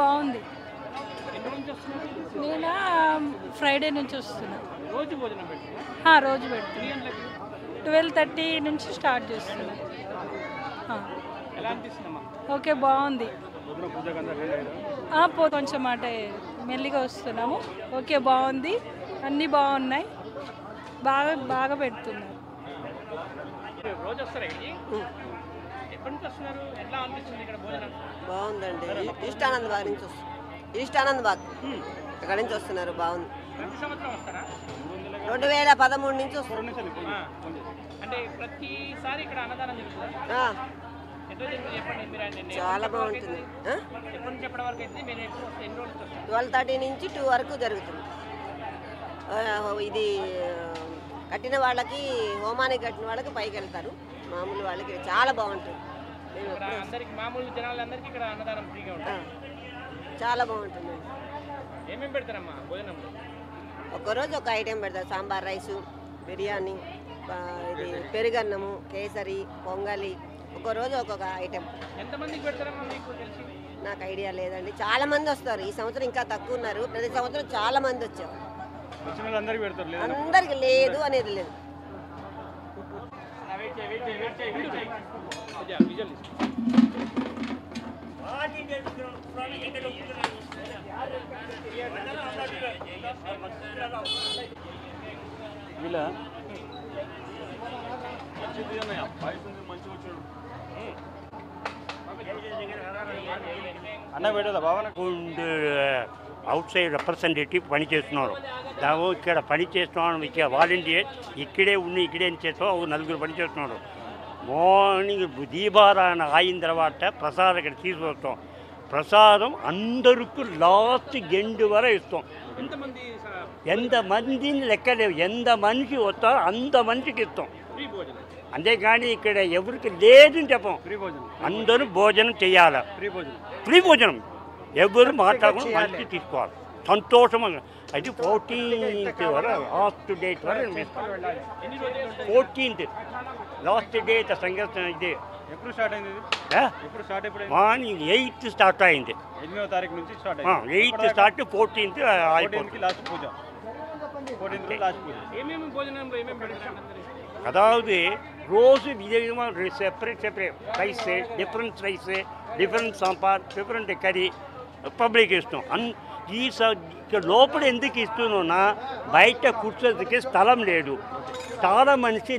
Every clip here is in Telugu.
బాగుంది. ఎన్ని రోజుల నుంచి వస్తున్నారు? నేను ఫ్రైడే నుంచి వస్తున్నా. రోజు భోజనం పెడుతున్నా? రోజు పెడుతున్నా. 3 గంటలకి 12:30 నుంచి స్టార్ట్ చేస్తున్నా. ఎలా అనిపిస్తుందమ్మా? ఓకే, బాగుంది. పొద్దున పూజకు అందరూ రెడీ అయ్యారా? కొంచెం అంటే మెల్లిగా వస్తున్నాము. ఓకే, బాగుంది. అన్నీ బాగున్నాయి. బాగా బాగా పెడుతున్నారు. మీరు రోజు వస్తారా ఇక్కడికి? ఎప్పటి నుంచి వస్తున్నారు? ఎట్లా అనిపిస్తుంది ఇక్కడ భోజనం? బాగుందండి. ఈస్టానందబాగ్ నుంచి వస్తుంది. ఈస్టానందబాగ్ ఇక్కడ నుంచి వస్తున్నారు. బాగుంది. ప్రతి సంవత్సరం వస్తారా? 2013 నుంచి వస్తుంది. అంటే ప్రతిసారి ఇక్కడ అన్నదానం జరుగుతుందా? ఎట్లా జరుగుతుంది చెప్పండి. మీరు చాలా బాగుంటుంది. ఎప్పటి నుంచి ఎప్పటి వరకు అయితే మీరు ఎన్ని రోజుల నుంచి వస్తారు? 12:30 నుంచి 2 వరకు జరుగుతుంది. ఇది కట్టిన వాళ్ళకి, హోమానికి కట్టిన వాళ్ళకి పైకి వెళ్తారు. మామూలు వాళ్ళకి చాలా బాగుంటుంది. మేము ఇక్కడ అందరికి మామూలు జనాలందరికీ ఇక్కడ అన్నదానం ఫ్రీగా ఉంటుంది. చాలా బాగుంటుంది. ఏమేమి పెడతారమ్మా భోజనంలో? ఒక్కరోజు ఒక ఐటెం పెడతారు. సాంబార్ రైసు, బిర్యానీ, ఇది పెరుగన్నము, కేసరి, పొంగలి, ఒక్కరోజు ఒక్కొక్క ఐటెం. ఎంతమందికి పెడతారమ్మా మీకు తెలిసి? నాకు ఐడియా లేదండి. చాలా మంది వస్తారు. ఈ సంవత్సరం ఇంకా తక్కువ ఉన్నారు. ప్రతి సంవత్సరం చాలా మంది వచ్చారు. అందరికి పెడతారు? అందరికి లేదు అనేది లేదు. అన్న పెట్టదా బాబా? అవుట్ సైడ్ రిప్రజెంటేటివ్ పని చేస్తున్నారు. ఇక్కడ పని చేస్తున్నాం, ఇక్కడ వాలంటీర్ ఇక్కడే ఉండి ఇక్కడే చేస్తాం. 4 పని చేస్తున్నారు. మార్నింగ్ దీపారాయణ అయిన తర్వాత ప్రసాదం ఇక్కడ తీసుకొస్తాం. ప్రసాదం అందరికీ లాస్ట్ ఎండ్ వరకు ఇస్తాం. ఎంతమందిని లెక్కలేవు. ఎంత మనిషి వస్తారో అంత మనిషికి ఇస్తాం. అంతేగాని ఇక్కడ ఎవరికి లేదని చెప్పం. అందరూ భోజనం చేయాలి. ఫ్రీ భోజనం. ఎవరు మాట్లాడకుండా మంచి తీసుకోవాలి. సంతోషంగా. అది 14th వరకు లాస్ట్ డేట్ వరకు 14th లాస్ట్ డేట్ సంఘటన. ఇది ఎప్పుడు స్టార్ట్ అయింది? మార్నింగ్ 8th స్టార్ట్ అయింది. 8వ తారీఖు నుంచి స్టార్ట్ 8th స్టార్ట్ 14th అయిపోతుంది. లాస్ట్ పూజ. 14th లాస్ట్ పూజ. ఏమేమి భోజనంలో ఏమేమి పెడతారు? அதாவது ரோஸு விதவிதமாக separate rice, different rice, different sambar, different curry public ఇస్తాం. లోపల ఎందుకు ఇస్తున్నావునా, బయట కూర్చోదికి స్థలం లేదు. చాలా మనిషి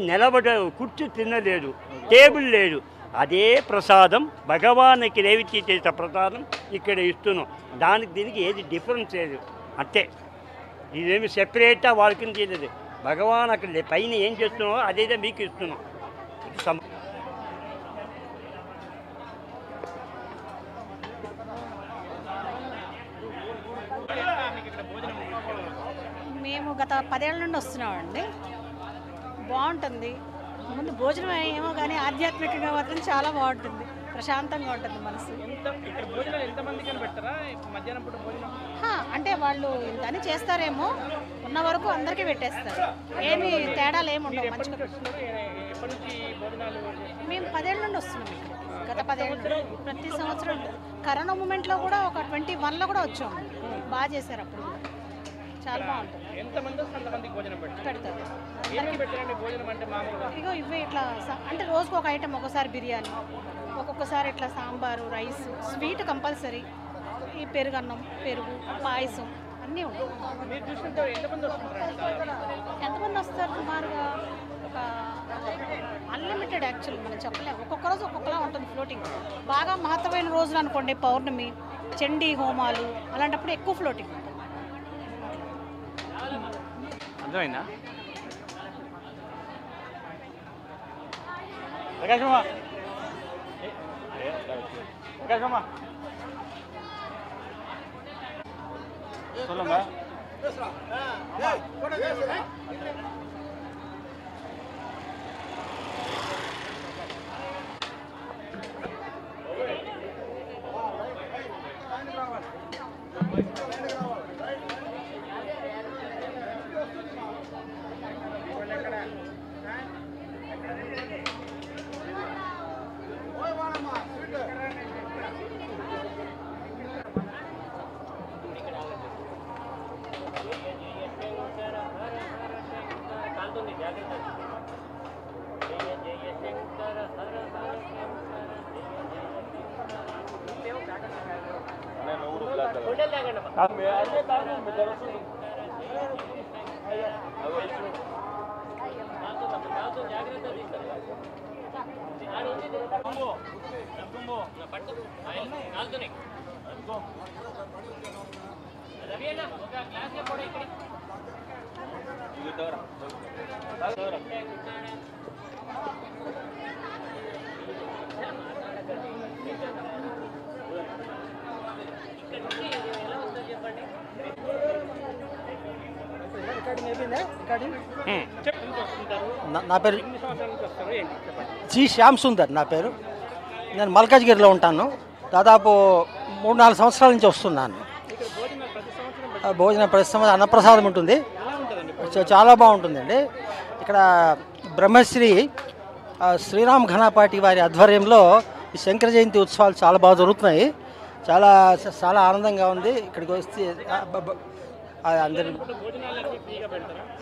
కూర్చో తినలేదు, టేబుల్ లేదు. అదే ప్రసాదం భగవానికి నైవేద్యం చేసే ప్రసాదం ఇక్కడ ఇస్తున్నాం. దీనికి ఏది డిఫరెన్స్ లేదు. అంతే. ఇదేమి సెపరేట్గా వాళ్ళకి చేయలేదు. భగవాన్ అక్కడ పైన ఏం చేస్తున్నావో అదేదో మీకు ఇస్తున్నాం. మేము గత 10 ఏళ్ళ నుండి వస్తున్నామండి. బాగుంటుంది. ముందు భోజనం ఏమో కానీ ఆధ్యాత్మికంగా మాత్రం చాలా బాగుంటుంది. ప్రశాంతంగా ఉంటుంది మనసు. అంటే వాళ్ళు ఇంతని చేస్తారేమో, ఉన్న వరకు అందరికీ పెట్టేస్తారు. ఏమి తేడాలు ఏమి ఉండవు. మంచిగా మేము 10 ఏళ్ళ నుండి వస్తున్నాం ఇక్కడ. గత 10 ఏళ్ళ నుండి ప్రతి సంవత్సరం. కరోనా మూమెంట్లో కూడా ఒక 21లో కూడా వచ్చాము. బాగా చేశారు అప్పుడు. చాలా బాగుంటుంది. పెడతారు. ఇగో ఇవే ఇట్లా అంటే రోజుకు ఒక ఐటెం. ఒకసారి బిర్యానీ, ఒక్కొక్కసారి ఇట్లా సాంబారు, రైస్, స్వీట్ కంపల్సరీ, ఈ పెరుగన్నం, పెరుగు, పాయసం అన్నీ ఉంటాయి. ఎంతమంది వస్తారు సుమారుగా? ఒక అన్లిమిటెడ్. యాక్చువల్ మనం చెప్పలేము. ఒక్కొక్క రోజు ఒక్కొక్కలా ఉంటుంది ఫ్లోటింగ్. బాగా మహత్తమైన రోజులు అనుకోండి, పౌర్ణమి, చండీ హోమాలు, అలాంటప్పుడు ఎక్కువ ఫ్లోటింగ్ ఉంటుంది. అర్థమైందా? ప్రకాశమా சொல்லுங்க. నా పేరు జి శ్యామ్ సుందర్. నా పేరు. నేను మల్కాజ్గిరిలో ఉంటాను. దాదాపు 3-4 సంవత్సరాల నుంచి వస్తున్నాను. భోజనం ప్రతి సంవత్సరం అన్నప్రసాదం ఉంటుంది. చాలా బాగుంటుందండి. ఇక్కడ బ్రహ్మశ్రీ శ్రీరామ్ ఘనపాటి వారి ఆధ్వర్యంలో ఈ శంకర జయంతి ఉత్సవాలు చాలా బాగా జరుగుతున్నాయి. చాలా చాలా ఆనందంగా ఉంది. ఇక్కడికి వస్తే అందరి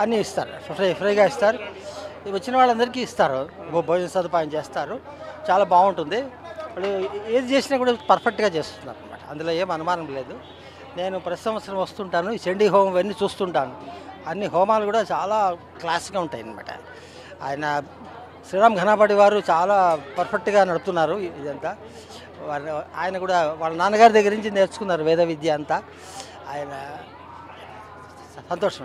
అన్నీ ఇస్తారు, ఫ్రీగా ఇస్తారు. వచ్చిన వాళ్ళందరికీ ఇస్తారు, భోజన సదుపాయం చేస్తారు. చాలా బాగుంటుంది. వాళ్ళు ఏది చేసినా కూడా పర్ఫెక్ట్గా చేస్తున్నారు అన్నమాట. అందులో ఏం అనుమానం లేదు. నేను ప్రతి సంవత్సరం వస్తుంటాను. ఈ చండీ హోమం ఇవన్నీ చూస్తుంటాను. అన్ని హోమాలు కూడా చాలా క్లాస్గా ఉంటాయి అన్నమాట. ఆయన శ్రీరామ్ ఘనపాటి వారు చాలా పర్ఫెక్ట్గా నడుపుతున్నారు ఇదంతా. ఆయన కూడా వాళ్ళ నాన్నగారి దగ్గర నుంచి నేర్చుకున్నారు వేద విద్య అంతా. ఆయన సంతోషం.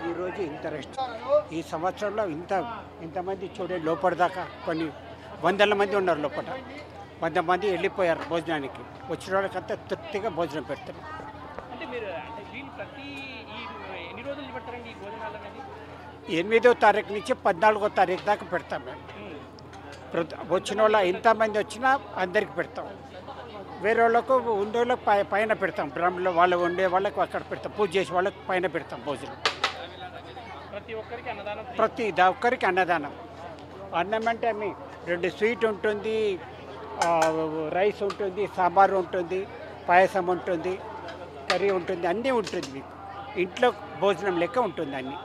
ఈరోజు ఇంత రెస్ట్, ఈ సంవత్సరంలో ఇంతమంది చూడండి. లోపలిదాకా కొన్ని వందల మంది ఉన్నారు. లోపల 100 మంది వెళ్ళిపోయారు భోజనానికి. వచ్చిన వాళ్ళకంతా తృప్తిగా భోజనం పెడతారు. అంటే మీరు అంటే వీళ్ళు ప్రతి ఎన్ని రోజులు పెడతారండి ఈ భోజనాలు అనేది? 8వ తారీఖు నుంచి 14వ తారీఖు దాకా పెడతాం మేము. వచ్చిన వాళ్ళ ఎంతమంది వచ్చినా అందరికి పెడతాం. వేరే వాళ్ళకు ఉండే వాళ్ళకి పైన పెడతాం. బ్రాహ్మణులు వాళ్ళు ఉండే వాళ్ళకు అక్కడ పెడతాం. పూజ చేసే వాళ్ళకి పైన పెడతాం భోజనం. ప్రతి ఒక్కరికి అన్నదానం. ప్రతి ఒక్కరికి అన్నదానం. అన్నం అంటే 2 స్వీట్ ఉంటుంది, రైస్ ఉంటుంది, సాంబార్ ఉంటుంది, పాయసం ఉంటుంది, కర్రీ ఉంటుంది, అన్నీ ఉంటుంది. మీకు ఇంట్లో భోజనం లెక్క ఉంటుంది అన్నీ.